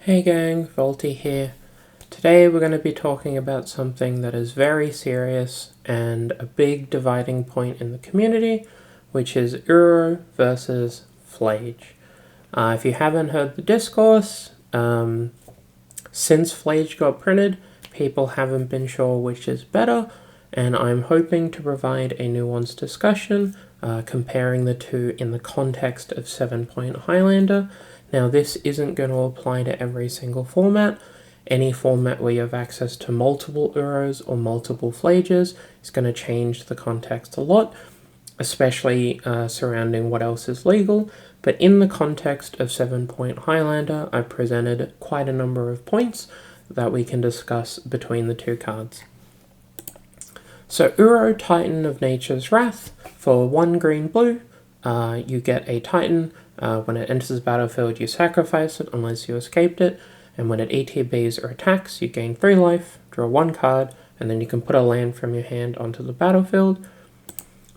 Hey gang, Volty here. Today we're going to be talking about something that is very serious and a big dividing point in the community, which is Uro versus Phlage. If you haven't heard the discourse, since Phlage got printed, people haven't been sure which is better, and I'm hoping to provide a nuanced discussion comparing the two in the context of 7-Point Highlander. Now, this isn't going to apply to every single format. Any format where you have access to multiple Uros or multiple Phlages is going to change the context a lot, especially surrounding what else is legal. But in the context of 7-Point Highlander, I presented quite a number of points that we can discuss between the two cards. So Uro, Titan of Nature's Wrath, for 1 green blue, you get a Titan. When it enters the battlefield, you sacrifice it unless you escaped it, and when it ETBs or attacks, you gain 3 life, draw 1 card, and then you can put a land from your hand onto the battlefield.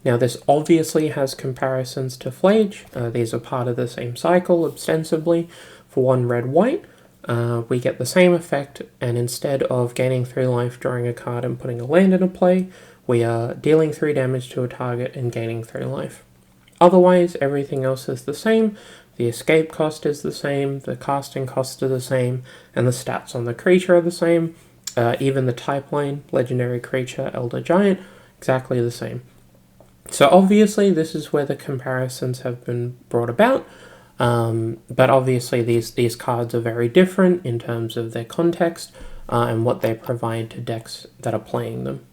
Now this obviously has comparisons to Phlage. These are part of the same cycle, ostensibly. For 1 red-white, we get the same effect, and instead of gaining 3 life, drawing a card, and putting a land into play, we are dealing 3 damage to a target and gaining 3 life. Otherwise, everything else is the same. The escape cost is the same, the casting cost is the same, and the stats on the creature are the same. Even the type line, legendary creature, elder giant, exactly the same. So obviously this is where the comparisons have been brought about, but obviously these cards are very different in terms of their context and what they provide to decks that are playing them.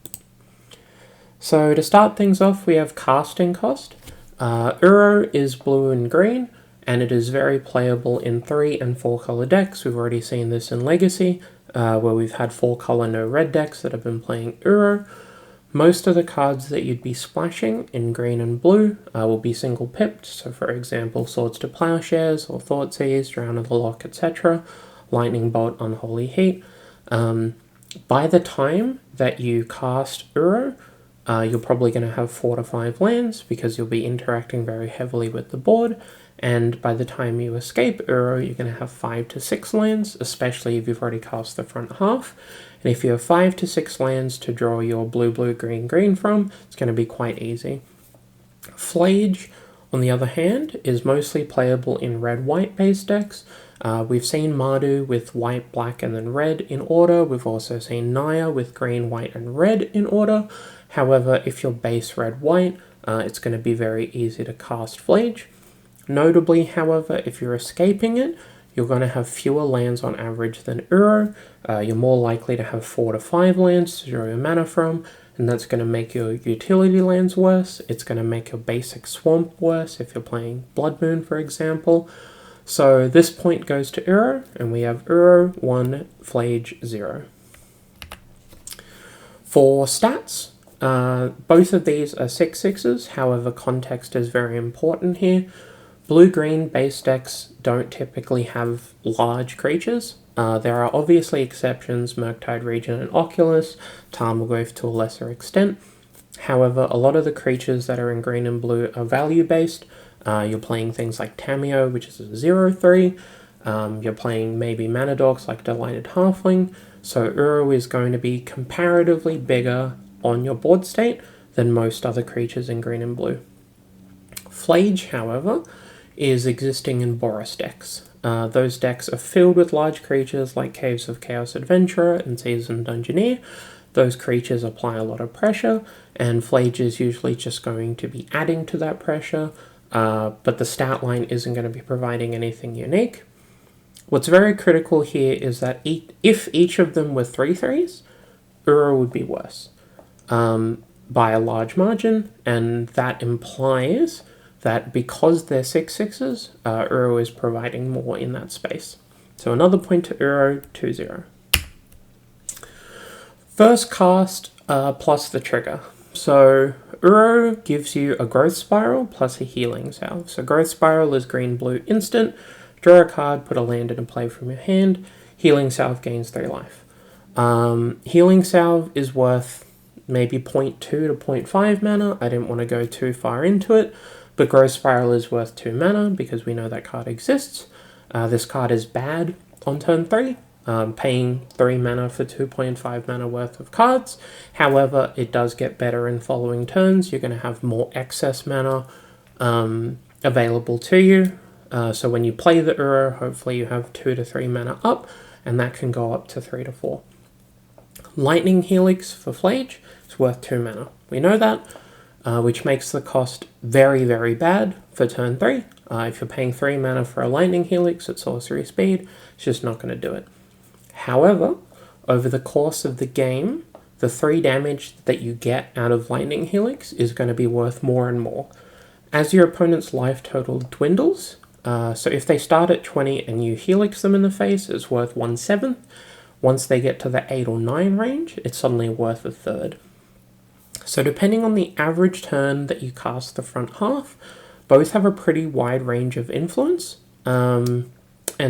So to start things off, we have casting cost. Uro is blue and green, and it is very playable in 3 and 4 color decks. We've already seen this in Legacy, where we've had 4 color no red decks that have been playing Uro. Most of the cards that you'd be splashing in green and blue will be single pipped, so for example Swords to Plowshares or Thoughtseize, Drown of the Lock, etc. Lightning Bolt, Unholy Heat. By the time that you cast Uro, you're probably going to have 4 to 5 lands because you'll be interacting very heavily with the board, and by the time you escape Uro, you're going to have 5 to 6 lands, especially if you've already cast the front half. And if you have 5 to 6 lands to draw your blue, blue, green, green from, it's going to be quite easy. Phlage, on the other hand, is mostly playable in red-white based decks. We've seen Mardu with white, black, and then red in order. We've also seen Naya with green, white, and red in order. However, if you're base red-white, it's going to be very easy to cast Phlage. Notably, however, if you're escaping it, you're going to have fewer lands on average than Uro. You're more likely to have 4 to 5 lands to draw your mana from, and that's going to make your utility lands worse. It's going to make your basic swamp worse if you're playing Blood Moon, for example. So this point goes to Uro, and we have Uro 1, Phlage 0. For stats, both of these are 6/6s, however context is very important here. Blue-green base decks don't typically have large creatures. There are obviously exceptions, Murktide Regent and Oculus, Tarmogoyf to a lesser extent. However, a lot of the creatures that are in green and blue are value-based. You're playing things like Tameo, which is a 0/3. You're playing maybe mana dogs like Delighted Halfling. So Uro is going to be comparatively bigger on your board state than most other creatures in green and blue. Phlage, however, is existing in Boros decks. Those decks are filled with large creatures like Caves of Chaos Adventurer and Seasoned Dungeoneer. Those creatures apply a lot of pressure, and Phlage is usually just going to be adding to that pressure, but the stat line isn't going to be providing anything unique. What's very critical here is that if each of them were 3/3s, Uro would be worse by a large margin, and that implies that because they're 6/6s, Uro is providing more in that space. So another point to Uro, 2-0. First cast plus the trigger. So Uro gives you a Growth Spiral plus a Healing Salve. So Growth Spiral is green-blue instant. Draw a card, put a land into play from your hand. Healing Salve gains 3 life. Healing Salve is worth maybe 0.2 to 0.5 mana. I didn't want to go too far into it. But Growth Spiral is worth 2 mana because we know that card exists. This card is bad on turn 3, paying 3 mana for 2.5 mana worth of cards. However, it does get better in following turns. You're going to have more excess mana available to you. So when you play the Uro, hopefully you have 2 to 3 mana up, and that can go up to 3 to 4. Lightning Helix for Phlage is worth 2 mana. We know that, which makes the cost very, very bad for turn 3. If you're paying 3 mana for a Lightning Helix at sorcery speed, it's just not going to do it. However, over the course of the game, the 3 damage that you get out of Lightning Helix is going to be worth more and more. As your opponent's life total dwindles, so if they start at 20 and you Helix them in the face, it's worth 1/7. Once they get to the 8 or 9 range, it's suddenly worth 1/3. So depending on the average turn that you cast the front half, both have a pretty wide range of influence. And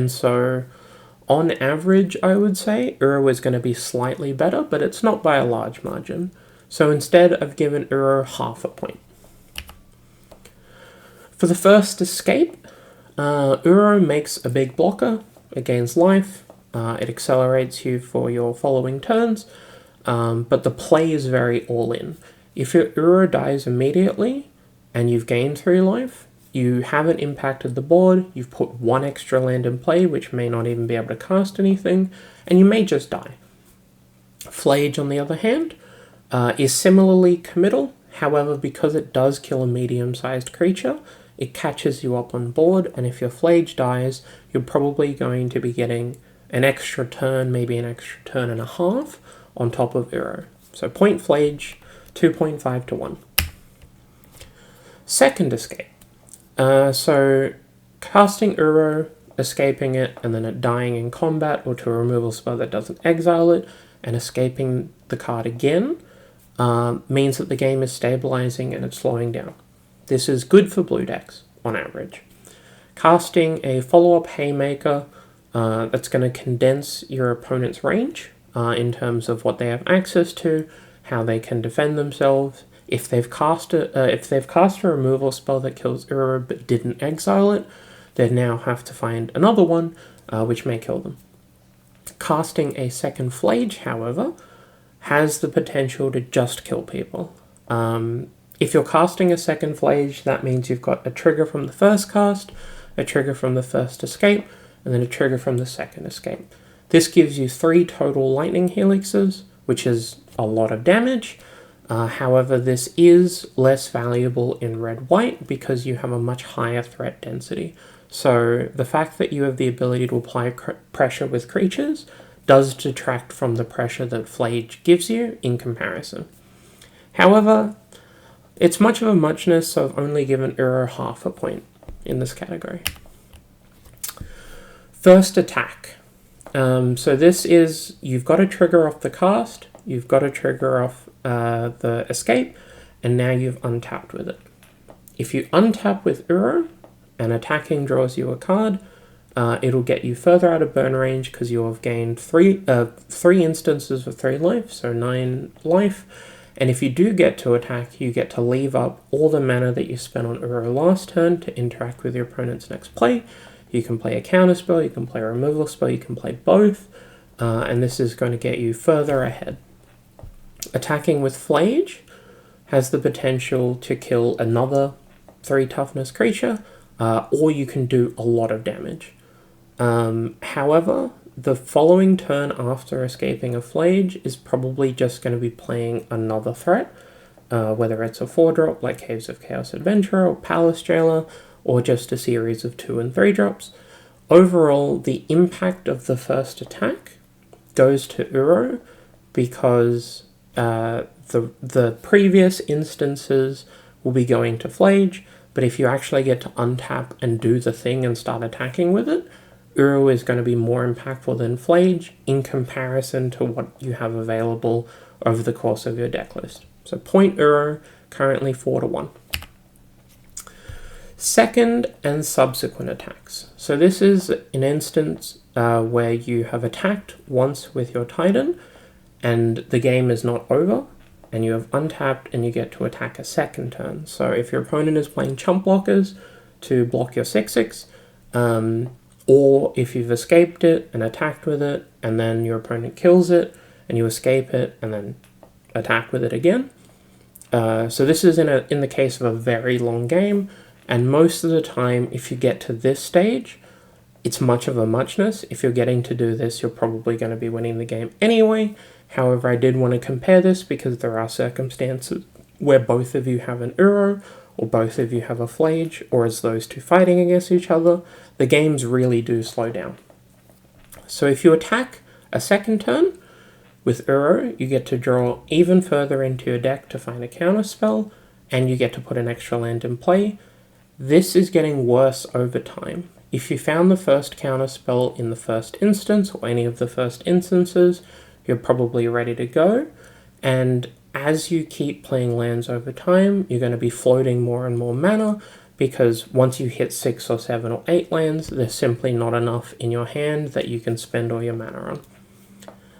so on average, I would say Uro is going to be slightly better, but it's not by a large margin. So instead, I've given Uro half a point. For the first escape, Uro makes a big blocker, it gains life, it accelerates you for your following turns, but the play is very all-in. If your Uro dies immediately and you've gained 3 life, you haven't impacted the board, you've put 1 extra land in play, which may not even be able to cast anything, and you may just die. Phlage, on the other hand, is similarly committal. However, because it does kill a medium-sized creature, it catches you up on board, and if your Phlage dies, you're probably going to be getting an extra turn, maybe an extra turn and a half, on top of Uro. So point Phlage, 2.5 to 1. Second escape. So casting Uro, escaping it, and then it dying in combat, or to a removal spell that doesn't exile it, and escaping the card again, means that the game is stabilizing and it's slowing down. This is good for blue decks, on average. Casting a follow-up Haymaker, that's going to condense your opponent's range, in terms of what they have access to, how they can defend themselves. If they've cast a removal spell that kills Uro but didn't exile it, they now have to find another one, which may kill them. Casting a second Phlage, however, has the potential to just kill people. If you're casting a second Phlage, that means you've got a trigger from the first cast, a trigger from the first escape, and then a trigger from the second escape. This gives you 3 total Lightning Helixes, which is a lot of damage. However, this is less valuable in red-white because you have a much higher threat density. So the fact that you have the ability to apply pressure with creatures does detract from the pressure that Phlage gives you in comparison. However, it's much of a muchness, so I've only given Uro half a point in this category. First attack. So this is, you've got a trigger off the cast, you've got a trigger off the escape, and now you've untapped with it. If you untap with Uro, and attacking draws you a card, it'll get you further out of burn range because you'll have gained 3 instances of 3 life, so 9 life. And if you do get to attack, you get to leave up all the mana that you spent on Uro last turn to interact with your opponent's next play. You can play a counter spell, you can play a removal spell, you can play both, and this is going to get you further ahead. Attacking with Phlage has the potential to kill another 3 toughness creature, or you can do a lot of damage. However, the following turn after escaping a Phlage is probably just going to be playing another threat, whether it's a 4-drop like Caves of Chaos Adventurer or Palace Jailer, or just a series of 2 and 3 drops. Overall, the impact of the first attack goes to Uro because the previous instances will be going to Phlage, but if you actually get to untap and do the thing and start attacking with it, Uro is going to be more impactful than Phlage in comparison to what you have available over the course of your deck list. So point Uro, currently 4 to 1. Second and subsequent attacks. So this is an instance where you have attacked once with your Titan and the game is not over, and you have untapped and you get to attack a second turn. So if your opponent is playing chump blockers to block your 6/6, or if you've escaped it and attacked with it, and then your opponent kills it, and you escape it, and then attack with it again. So this is in the case of a very long game, and most of the time, if you get to this stage, it's much of a muchness. If you're getting to do this, you're probably going to be winning the game anyway. However, I did want to compare this because there are circumstances where both of you have an Uro, or both of you have a Phlage, or as those two fighting against each other, the games really do slow down. So if you attack a second turn with Uro, you get to draw even further into your deck to find a counter spell, and you get to put an extra land in play. This is getting worse over time. If you found the first counter spell in the first instance, or any of the first instances, you're probably ready to go, and as you keep playing lands over time, you're going to be floating more and more mana, because once you hit 6 or 7 or 8 lands, there's simply not enough in your hand that you can spend all your mana on.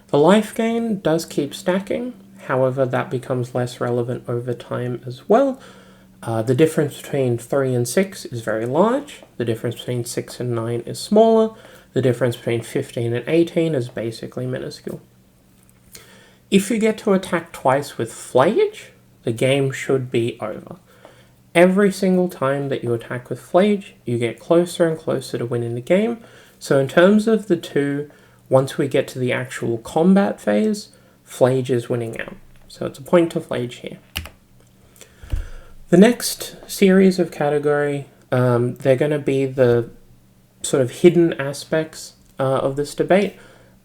The life gain does keep stacking, however that becomes less relevant over time as well. The difference between 3 and 6 is very large, the difference between 6 and 9 is smaller, the difference between 15 and 18 is basically minuscule. If you get to attack twice with Phlage, the game should be over. Every single time that you attack with Phlage, you get closer and closer to winning the game. So in terms of the two, once we get to the actual combat phase, Phlage is winning out. So it's a point to Phlage here. The next series of category, they're going to be the sort of hidden aspects of this debate.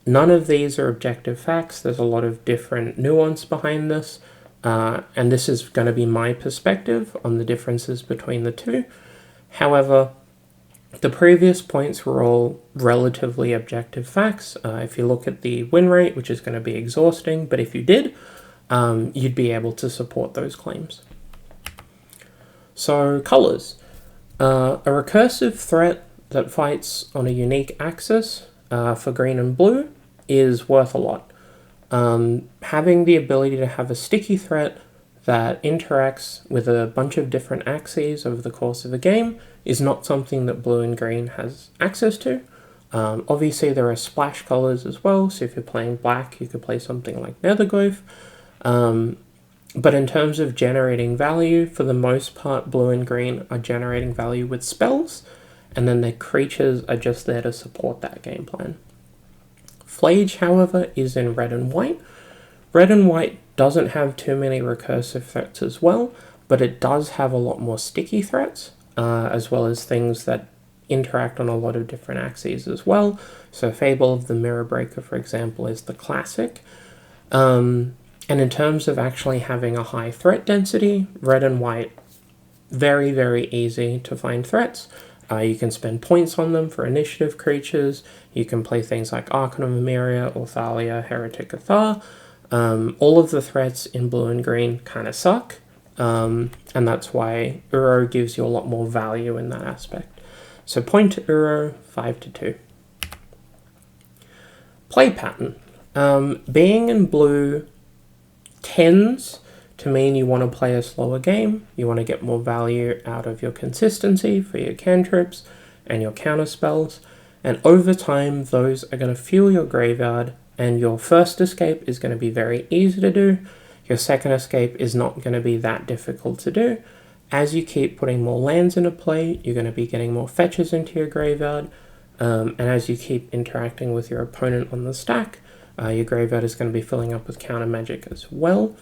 None of these are objective facts. There's a lot of different nuance behind this, and this is going to be my perspective on the differences between the two. However, the previous points were all relatively objective facts. If you look at the win rate, which is going to be exhausting, but if you did, you'd be able to support those claims. So, colors. A recursive threat that fights on a unique axis for green and blue is worth a lot. Having the ability to have a sticky threat that interacts with a bunch of different axes over the course of a game is not something that blue and green has access to. Obviously there are splash colors as well, so if you're playing black you could play something like Netherglyph. But in terms of generating value, for the most part blue and green are generating value with spells, and then their creatures are just there to support that game plan. Phlage, however, is in red and white. Red and white doesn't have too many recursive threats as well, but it does have a lot more sticky threats, as well as things that interact on a lot of different axes as well. So Fable of the Mirror Breaker, for example, is the classic. And in terms of actually having a high threat density, red and white, very, very easy to find threats. You can spend points on them for initiative creatures. You can play things like Archon of Emeria, Orthalia, Heretic Athar. All of the threats in blue and green kind of suck, and that's why Uro gives you a lot more value in that aspect. So point to Uro, 5-2. Play pattern. Being in blue tends to mean you want to play a slower game, you want to get more value out of your consistency for your cantrips and your counter spells, and over time those are going to fuel your graveyard, and your first escape is going to be very easy to do, your second escape is not going to be that difficult to do. As you keep putting more lands into play, you're going to be getting more fetches into your graveyard, and as you keep interacting with your opponent on the stack, your graveyard is going to be filling up with counter magic as well.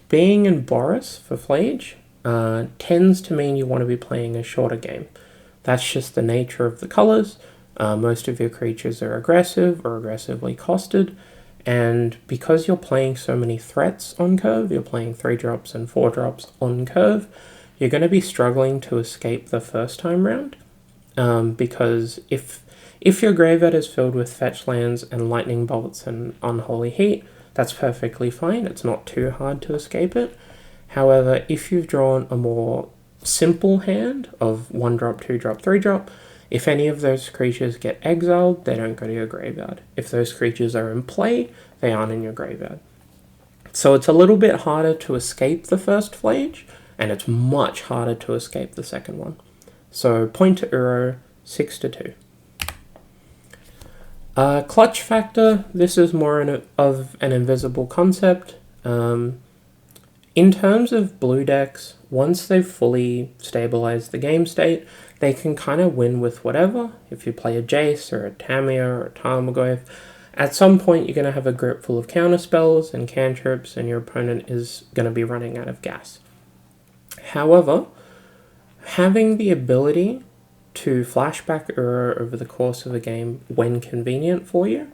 Being in Boris for Phlage tends to mean you want to be playing a shorter game. That's just the nature of the colors. Most of your creatures are aggressive or aggressively costed, and because you're playing so many threats on curve, you're playing 3-drops and 4-drops on curve, you're going to be struggling to escape the first time round, because if your graveyard is filled with fetch lands and lightning bolts and unholy heat, that's perfectly fine. It's not too hard to escape it. However, if you've drawn a more simple hand of 1-drop, 2-drop, 3-drop, if any of those creatures get exiled, they don't go to your graveyard. If those creatures are in play, they aren't in your graveyard. So it's a little bit harder to escape the first Phlage, and it's much harder to escape the second one. So point to Uro, 6-2. Clutch factor, this is more of an invisible concept. In terms of blue decks, once they've fully stabilized the game state, they can kind of win with whatever. If you play a Jace or a Tamia or a Tarmogoyf, at some point you're going to have a grip full of counterspells and cantrips, and your opponent is going to be running out of gas. However, having the ability to flashback Uro over the course of a game when convenient for you,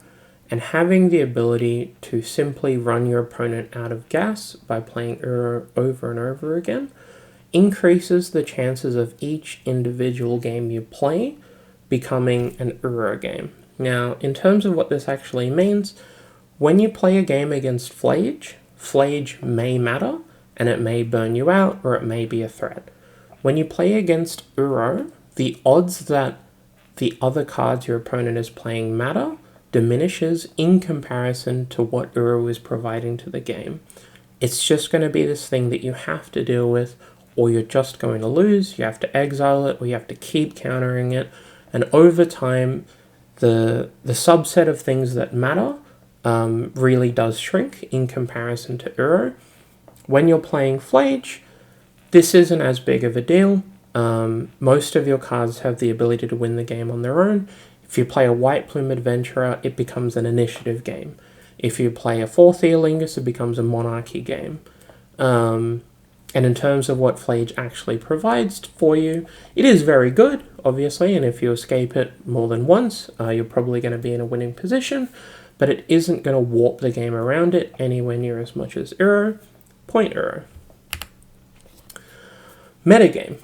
and having the ability to simply run your opponent out of gas by playing Uro over and over again, increases the chances of each individual game you play becoming an Uro game. Now, in terms of what this actually means, when you play a game against Phlage, Phlage may matter, and it may burn you out, or it may be a threat. When you play against Uro, the odds that the other cards your opponent is playing matter diminishes in comparison to what Uro is providing to the game. It's just going to be this thing that you have to deal with, or you're just going to lose. You have to exile it, or you have to keep countering it, and over time, the subset of things that matter really does shrink in comparison to Uro. When you're playing Phlage, this isn't as big of a deal. Most of your cards have the ability to win the game on their own. If you play a White Plume Adventurer, it becomes an initiative game. If you play a 4th Eolingus, it becomes a monarchy game. And in terms of what Phlage actually provides for you, it is very good, obviously, and if you escape it more than once, you're probably going to be in a winning position, but it isn't going to warp the game around it anywhere near as much as Uro. Point Uro. Metagame.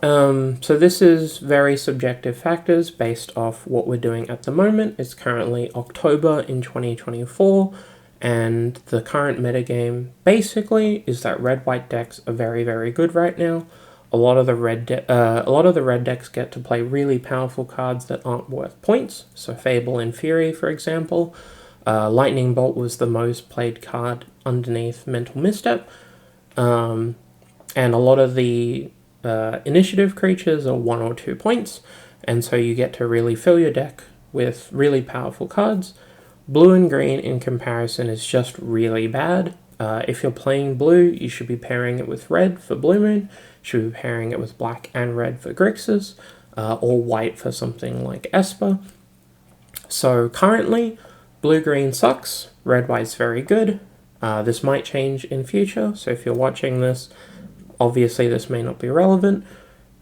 So this is very subjective factors based off what we're doing at the moment. It's currently October in 2024, and the current metagame basically is that red-white decks are very, very good right now. A lot of the red decks get to play really powerful cards that aren't worth points. So Fable and Fury, for example. Lightning Bolt was the most played card underneath Mental Misstep. And a lot of the initiative creatures are 1 or 2 points, and so you get to really fill your deck with really powerful cards. Blue and green in comparison is just really bad. If you're playing blue, you should be pairing it with red for Blue Moon, you should be pairing it with black and red for Grixis, or white for something like Esper. So currently, blue-green sucks, red-white's very good. This might change in future, so if you're watching this, obviously this may not be relevant,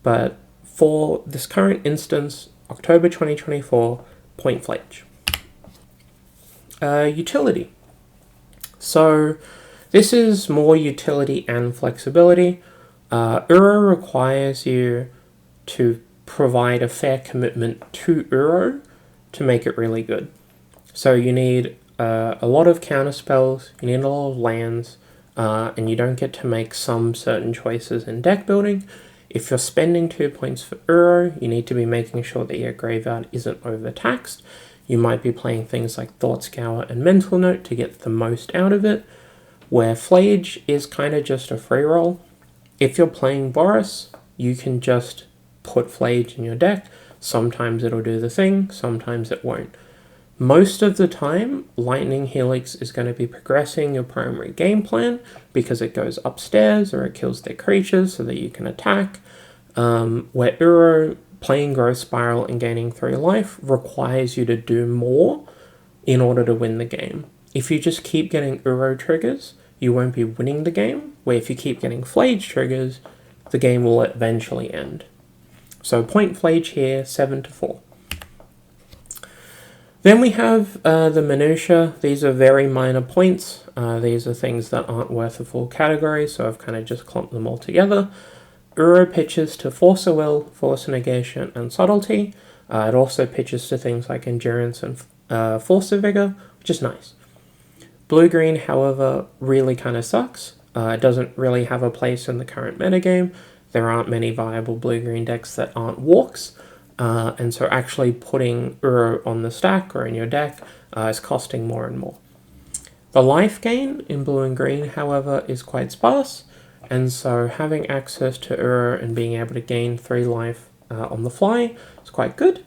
but for this current instance, October 2024, point Phlage. Utility. So this is more utility and flexibility. Uro requires you to provide a fair commitment to Uro to make it really good. So you need a lot of counter spells, you need a lot of lands, and you don't get to make some certain choices in deck building. If you're spending 2 points for Uro, you need to be making sure that your graveyard isn't overtaxed. You might be playing things like Thought Scour and Mental Note to get the most out of it, where Phlage is kind of just a free roll. If you're playing Boris, you can just put Phlage in your deck. Sometimes it'll do the thing, sometimes it won't. Most of the time, Lightning Helix is going to be progressing your primary game plan because it goes upstairs or it kills their creatures so that you can attack, where Uro, playing Growth Spiral and gaining 3 life requires you to do more in order to win the game. If you just keep getting Uro triggers, you won't be winning the game, where if you keep getting Phlage triggers, the game will eventually end. So point Phlage here, 7-4. Then we have the minutiae. These are very minor points. These are things that aren't worth a full category, so I've kind of just clumped them all together. Uro pitches to Force of Will, Force Negation, and Subtlety. It also pitches to things like Endurance and Force of Vigor, which is nice. Blue-green, however, really kind of sucks. It doesn't really have a place in the current metagame. There aren't many viable blue-green decks that aren't walks. And so actually putting Uro on the stack or in your deck is costing more and more. The life gain in blue and green, however, is quite sparse, and so having access to Uro and being able to gain 3 life on the fly is quite good.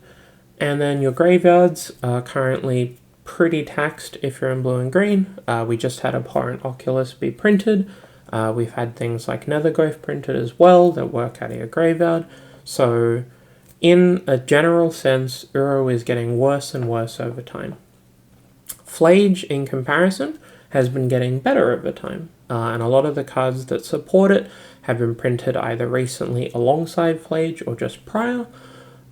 And then your graveyards are currently pretty taxed if you're in blue and green. We just had Abhorrent Oculus be printed. We've had things like Nethergrowth printed as well that work out of your graveyard. So in a general sense, Uro is getting worse and worse over time. Phlage, in comparison, has been getting better over time, and a lot of the cards that support it have been printed either recently alongside Phlage or just prior.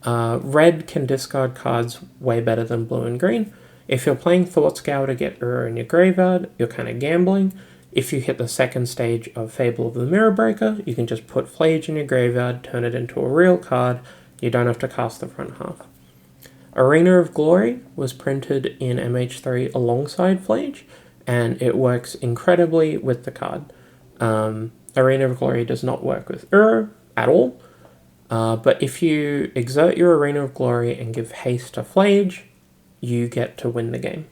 Red can discard cards way better than blue and green. If you're playing Thought Scour to get Uro in your graveyard, you're kind of gambling. If you hit the second stage of Fable of the Mirror Breaker, you can just put Phlage in your graveyard, turn it into a real card. You don't have to cast the front half. Arena of Glory was printed in MH3 alongside Phlage, and it works incredibly with the card. Arena of Glory does not work with Uro at all, but if you exert your Arena of Glory and give haste to Phlage, you get to win the game.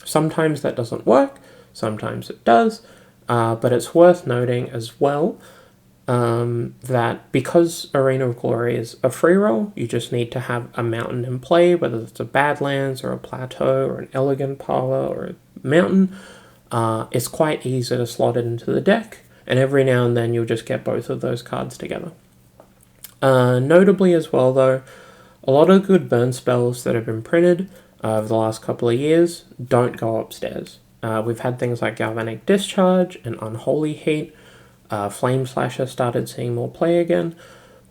Sometimes that doesn't work, sometimes it does, but it's worth noting as well that because Arena of Glory is a free roll, you just need to have a mountain in play, whether it's a Badlands or a Plateau or an Elegant Parlor or a mountain. It's quite easy to slot it into the deck, and every now and then you'll just get both of those cards together. Notably as well though, a lot of good burn spells that have been printed over the last couple of years don't go upstairs. We've had things like Galvanic Discharge and Unholy Heat. Flame Slasher started seeing more play again.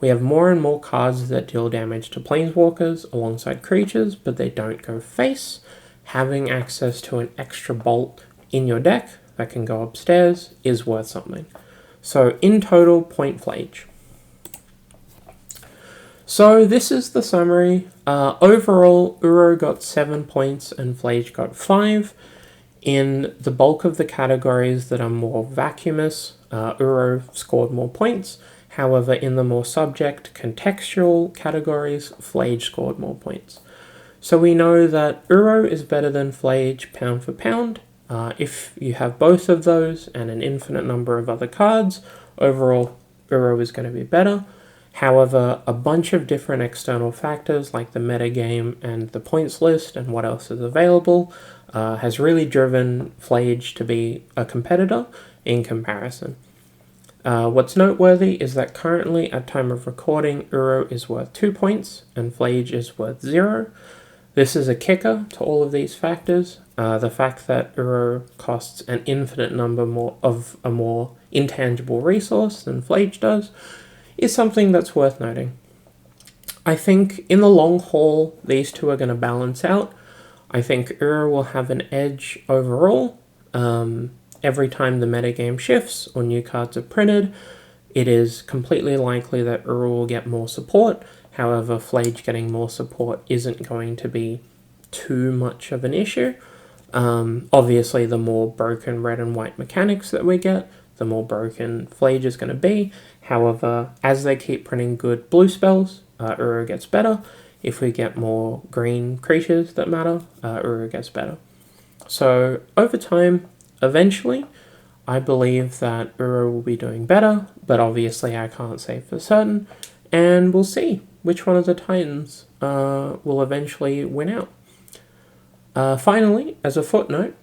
We have more and more cards that deal damage to planeswalkers alongside creatures, but they don't go face. Having access to an extra bolt in your deck that can go upstairs is worth something. So in total, point Phlage. So this is the summary. Overall, Uro got 7 points and Phlage got 5. In the bulk of the categories that are more vacuumous, Uro scored more points. However, in the more subject, contextual categories, Phlage scored more points. So we know that Uro is better than Phlage pound for pound. If you have both of those and an infinite number of other cards, overall Uro is going to be better. However, a bunch of different external factors like the metagame and the points list and what else is available has really driven Phlage to be a competitor in comparison. What's noteworthy is that currently at time of recording, Uro is worth 2 points and Phlage is worth 0. This is a kicker to all of these factors. The fact that Uro costs an infinite number more of a more intangible resource than Phlage does is something that's worth noting. I think in the long haul, these two are going to balance out. I think Uro will have an edge overall. Every time the metagame shifts or new cards are printed, it is completely likely that Uro will get more support. However, Phlage getting more support isn't going to be too much of an issue. Obviously, the more broken red and white mechanics that we get, the more broken Phlage is going to be. However, as they keep printing good blue spells, Uro gets better. If we get more green creatures that matter, Uro gets better. So over time, eventually, I believe that Uro will be doing better, but obviously I can't say for certain, and we'll see which one of the Titans will eventually win out. Finally, as a footnote,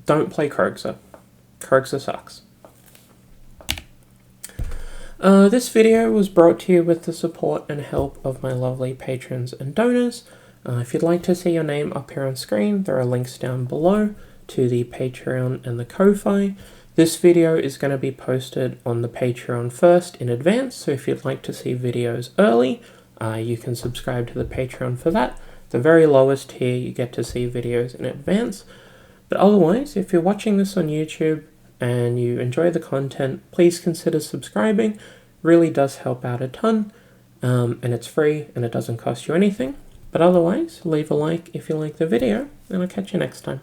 don't play Kroxa. Kroxa sucks. This video was brought to you with the support and help of my lovely patrons and donors. If you'd like to see your name up here on screen, there are links down below to the Patreon and the Ko-Fi. This video is going to be posted on the Patreon first in advance, so if you'd like to see videos early, you can subscribe to the Patreon for that. The very lowest tier, you get to see videos in advance. But otherwise, if you're watching this on YouTube and you enjoy the content, please consider subscribing. Really does help out a ton, and it's free and it doesn't cost you anything. But otherwise, leave a like if you like the video, and I'll catch you next time.